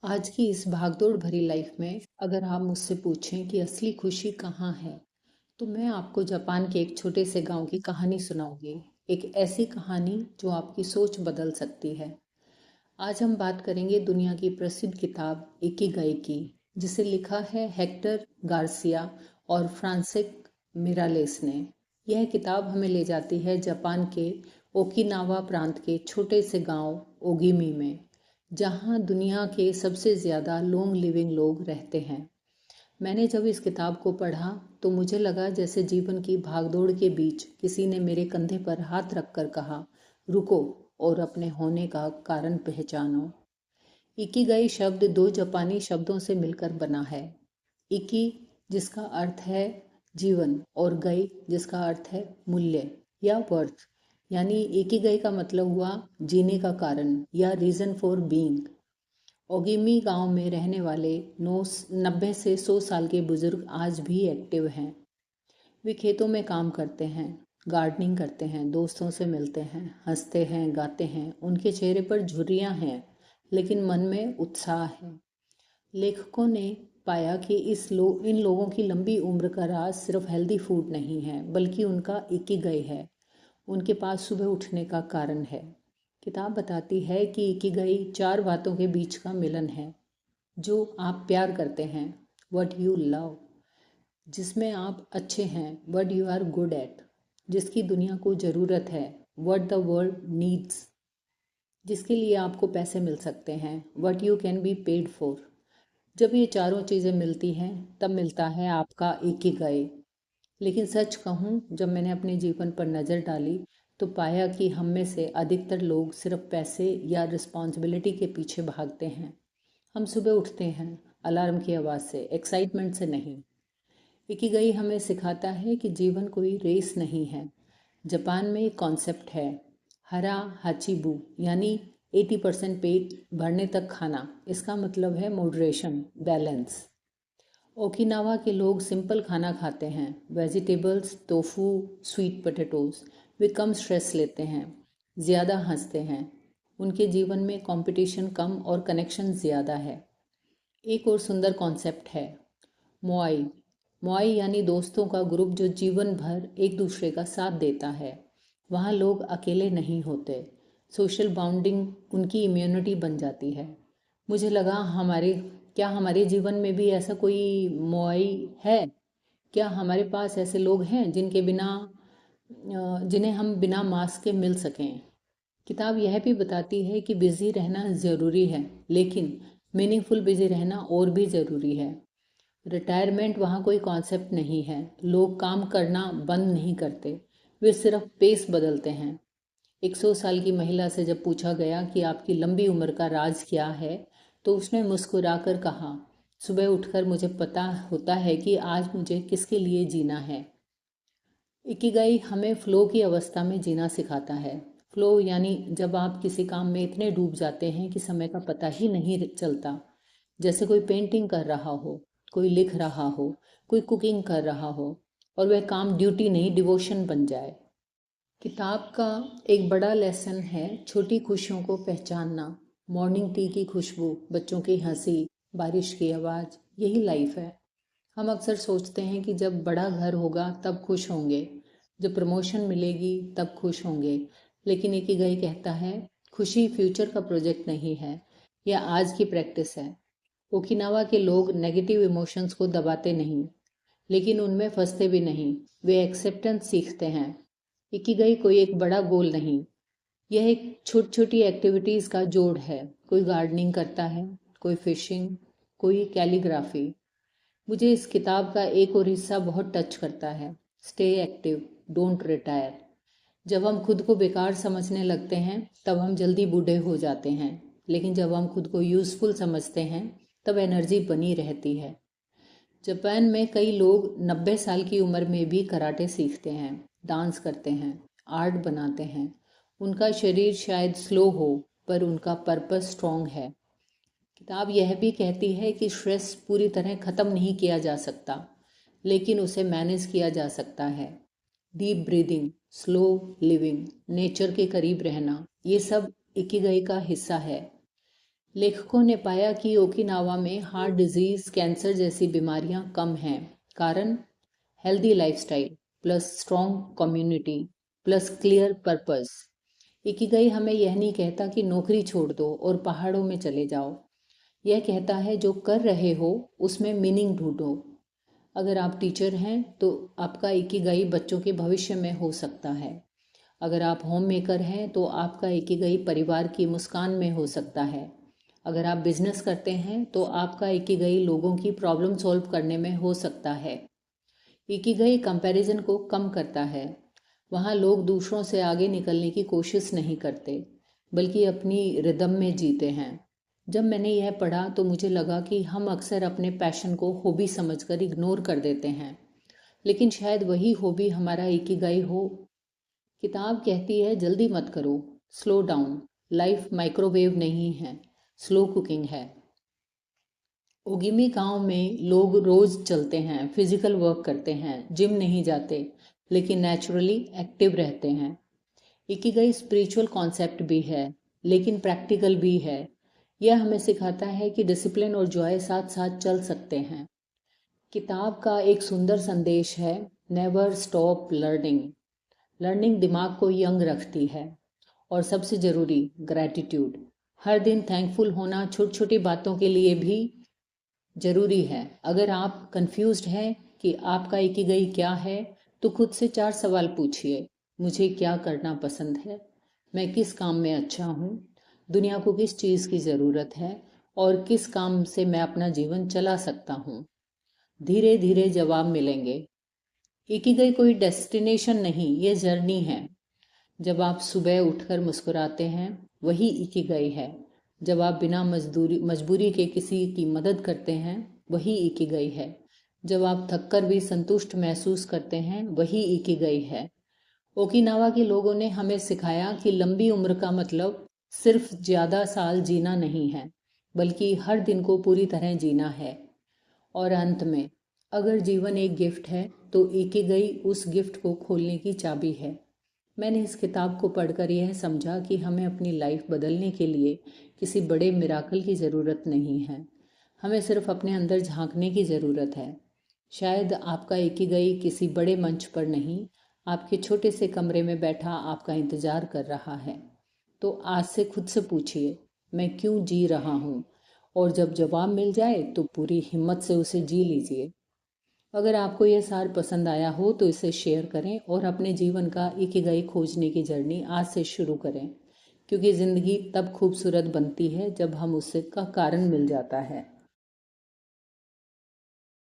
आज की इस भागदौड़ भरी लाइफ में अगर आप मुझसे पूछें कि असली खुशी कहाँ है, तो मैं आपको जापान के एक छोटे से गांव की कहानी सुनाऊंगी। एक ऐसी कहानी जो आपकी सोच बदल सकती है। आज हम बात करेंगे दुनिया की प्रसिद्ध किताब इकिगाई की, जिसे लिखा है हेक्टर गार्सिया और फ्रांसिक मिरालेस ने। यह किताब हमें ले जाती है जापान के ओकिनावा प्रांत के छोटे से गांव ओगिमी में, जहां दुनिया के सबसे ज़्यादा लॉन्ग लिविंग लोग रहते हैं। मैंने जब इस किताब को पढ़ा तो मुझे लगा जैसे जीवन की भागदौड़ के बीच किसी ने मेरे कंधे पर हाथ रखकर कहा, रुको और अपने होने का कारण पहचानो। इकिगाई शब्द दो जापानी शब्दों से मिलकर बना है। इकी जिसका अर्थ है जीवन और गई जिसका अर्थ है मूल्य या वर्थ। यानी इकिगाई का मतलब हुआ जीने का कारण या रीजन फॉर बीइंग। ओगिमी गांव में रहने वाले 90 से 100 साल के बुजुर्ग आज भी एक्टिव हैं। वे खेतों में काम करते हैं, गार्डनिंग करते हैं, दोस्तों से मिलते हैं, हंसते हैं, गाते हैं। उनके चेहरे पर झुर्रियां हैं, लेकिन मन में उत्साह है। लेखकों ने पाया कि इन लोगों की लंबी उम्र का राज सिर्फ हेल्दी फूड नहीं है, बल्कि उनका इकिगाई है। उनके पास सुबह उठने का कारण है। किताब बताती है कि इकिगाई चार बातों के बीच का मिलन है। जो आप प्यार करते हैं, वट यू लव, जिसमें आप अच्छे हैं, what you are good at, जिसकी दुनिया को ज़रूरत है, वट द वर्ल्ड नीड्स, जिसके लिए आपको पैसे मिल सकते हैं, what you can be paid for. जब ये चारों चीज़ें मिलती हैं तब मिलता है आपका इकिगाई। लेकिन सच कहूँ, जब मैंने अपने जीवन पर नज़र डाली तो पाया कि हम में से अधिकतर लोग सिर्फ पैसे या रिस्पॉन्सिबिलिटी के पीछे भागते हैं। हम सुबह उठते हैं अलार्म की आवाज़ से, एक्साइटमेंट से नहीं। इकिगाई हमें सिखाता है कि जीवन कोई रेस नहीं है। जापान में एक कॉन्सेप्ट है, हरा हाचिबू, यानी 80% पेट भरने तक खाना। इसका मतलब है मॉडरेशन, बैलेंस। ओकिनावा के लोग सिंपल खाना खाते हैं, वेजिटेबल्स, टोफू, स्वीट पोटैटोज। वे कम स्ट्रेस लेते हैं, ज़्यादा हंसते हैं। उनके जीवन में कंपटीशन कम और कनेक्शन ज़्यादा है। एक और सुंदर कॉन्सेप्ट है, मोआई। मोआई यानी दोस्तों का ग्रुप जो जीवन भर एक दूसरे का साथ देता है। वहाँ लोग अकेले नहीं होते। सोशल बाउंडिंग उनकी इम्यूनिटी बन जाती है। मुझे लगा क्या हमारे जीवन में भी ऐसा कोई मोआई है? क्या हमारे पास ऐसे लोग हैं जिन्हें हम बिना मास्क के मिल सकें? किताब यह भी बताती है कि बिजी रहना ज़रूरी है, लेकिन मीनिंगफुल बिजी रहना और भी ज़रूरी है। रिटायरमेंट वहाँ कोई कॉन्सेप्ट नहीं है। लोग काम करना बंद नहीं करते, वे सिर्फ पेस बदलते हैं। एक 100 साल की महिला से जब पूछा गया कि आपकी लंबी उम्र का राज क्या है, तो उसने मुस्कुराकर कहा, सुबह उठकर मुझे पता होता है कि आज मुझे किसके लिए जीना है। इकिगाई हमें फ्लो की अवस्था में जीना सिखाता है। फ्लो यानी जब आप किसी काम में इतने डूब जाते हैं कि समय का पता ही नहीं चलता। जैसे कोई पेंटिंग कर रहा हो, कोई लिख रहा हो, कोई कुकिंग कर रहा हो, और वह काम ड्यूटी नहीं डिवोशन बन जाए। किताब का एक बड़ा लेसन है छोटी खुशियों को पहचानना। मॉर्निंग टी की खुशबू, बच्चों की हंसी, बारिश की आवाज़, यही लाइफ है। हम अक्सर सोचते हैं कि जब बड़ा घर होगा तब खुश होंगे, जब प्रमोशन मिलेगी तब खुश होंगे। लेकिन इकिगाई कहता है, खुशी फ्यूचर का प्रोजेक्ट नहीं है, यह आज की प्रैक्टिस है। ओकिनावा के लोग नेगेटिव इमोशंस को दबाते नहीं, लेकिन उनमें फंसते भी नहीं। वे एक्सेप्टेंस सीखते हैं। इकिगाई कोई एक बड़ा गोल नहीं, यह एक छोटी छोटी एक्टिविटीज़ का जोड़ है। कोई गार्डनिंग करता है, कोई फिशिंग, कोई कैलीग्राफी। मुझे इस किताब का एक और हिस्सा बहुत टच करता है, स्टे एक्टिव, डोंट रिटायर। जब हम खुद को बेकार समझने लगते हैं तब हम जल्दी बूढ़े हो जाते हैं, लेकिन जब हम खुद को यूज़फुल समझते हैं तब एनर्जी बनी रहती है। जापान में कई लोग 90 साल की उम्र में भी कराटे सीखते हैं, डांस करते हैं, आर्ट बनाते हैं। उनका शरीर शायद स्लो हो, पर उनका पर्पस स्ट्रॉन्ग है। किताब यह भी कहती है कि स्ट्रेस पूरी तरह ख़त्म नहीं किया जा सकता, लेकिन उसे मैनेज किया जा सकता है। Deep breathing, slow living, nature के करीब रहना, ये सब इकिगाई का हिस्सा है। लेखकों ने पाया कि ओकिनावा में हार्ट डिजीज, कैंसर जैसी बीमारियां कम हैं। कारण healthy lifestyle plus strong community plus clear purpose. Ikigai हमें यह नहीं कहता कि नौकरी छोड़ दो और पहाड़ों में चले जाओ। यह कहता है जो कर रहे हो उसमें मीनिंग ढूंढो। अगर आप टीचर हैं तो आपका इकिगाई बच्चों के भविष्य में हो सकता है। अगर आप होम मेकर हैं तो आपका इकिगाई परिवार की मुस्कान में हो सकता है। अगर आप बिजनेस करते हैं तो आपका इकिगाई लोगों की प्रॉब्लम सॉल्व करने में हो सकता है। इकिगाई कंपैरिजन को कम करता है। वहाँ लोग दूसरों से आगे निकलने की कोशिश नहीं करते बल्कि अपनी रिदम में जीते हैं। जब मैंने यह पढ़ा तो मुझे लगा कि हम अक्सर अपने पैशन को हॉबी समझकर इग्नोर कर देते हैं, लेकिन शायद वही हॉबी हमारा इकिगाई हो। किताब कहती है जल्दी मत करो, स्लो डाउन। लाइफ माइक्रोवेव नहीं है, स्लो कुकिंग है। ओगिमी गांव में लोग रोज चलते हैं, फिजिकल वर्क करते हैं, जिम नहीं जाते, लेकिन नेचुरली एक्टिव रहते हैं। इकिगाई स्पिरिचुअल कॉन्सेप्ट भी है, लेकिन प्रैक्टिकल भी है। यह हमें सिखाता है कि डिसिप्लिन और जॉय साथ साथ चल सकते हैं। किताब का एक सुंदर संदेश है, नेवर स्टॉप लर्निंग। लर्निंग दिमाग को यंग रखती है। और सबसे ज़रूरी, ग्रैटिट्यूड। हर दिन थैंकफुल होना छोटी छोटी बातों के लिए भी ज़रूरी है। अगर आप कंफ्यूज्ड हैं कि आपका इकिगाई क्या है, तो खुद से 4 सवाल पूछिए। मुझे क्या करना पसंद है? मैं किस काम में अच्छा हूँ? दुनिया को किस चीज़ की ज़रूरत है? और किस काम से मैं अपना जीवन चला सकता हूँ? धीरे धीरे जवाब मिलेंगे। इकिगाई कोई डेस्टिनेशन नहीं, ये जर्नी है। जब आप सुबह उठकर मुस्कुराते हैं, वही इकिगाई है। जब आप बिना मजबूरी के किसी की मदद करते हैं, वही इकिगाई है। जब आप थक कर भी संतुष्ट महसूस करते हैं, वही इकिगाई है। ओकिनावा के लोगों ने हमें सिखाया कि लंबी उम्र का मतलब सिर्फ ज़्यादा साल जीना नहीं है, बल्कि हर दिन को पूरी तरह जीना है। और अंत में, अगर जीवन एक गिफ्ट है तो इकिगाई उस गिफ्ट को खोलने की चाबी है। मैंने इस किताब को पढ़कर यह समझा कि हमें अपनी लाइफ बदलने के लिए किसी बड़े मिराकल की ज़रूरत नहीं है। हमें सिर्फ अपने अंदर झांकने की ज़रूरत है। शायद आपका इकिगाई किसी बड़े मंच पर नहीं, आपके छोटे से कमरे में बैठा आपका इंतज़ार कर रहा है। तो आज से खुद से पूछिए, मैं क्यों जी रहा हूँ? और जब जवाब मिल जाए तो पूरी हिम्मत से उसे जी लीजिए। अगर आपको यह सार पसंद आया हो तो इसे शेयर करें और अपने जीवन का इकिगाई खोजने की जर्नी आज से शुरू करें, क्योंकि ज़िंदगी तब खूबसूरत बनती है जब हम उससे का कारण मिल जाता है।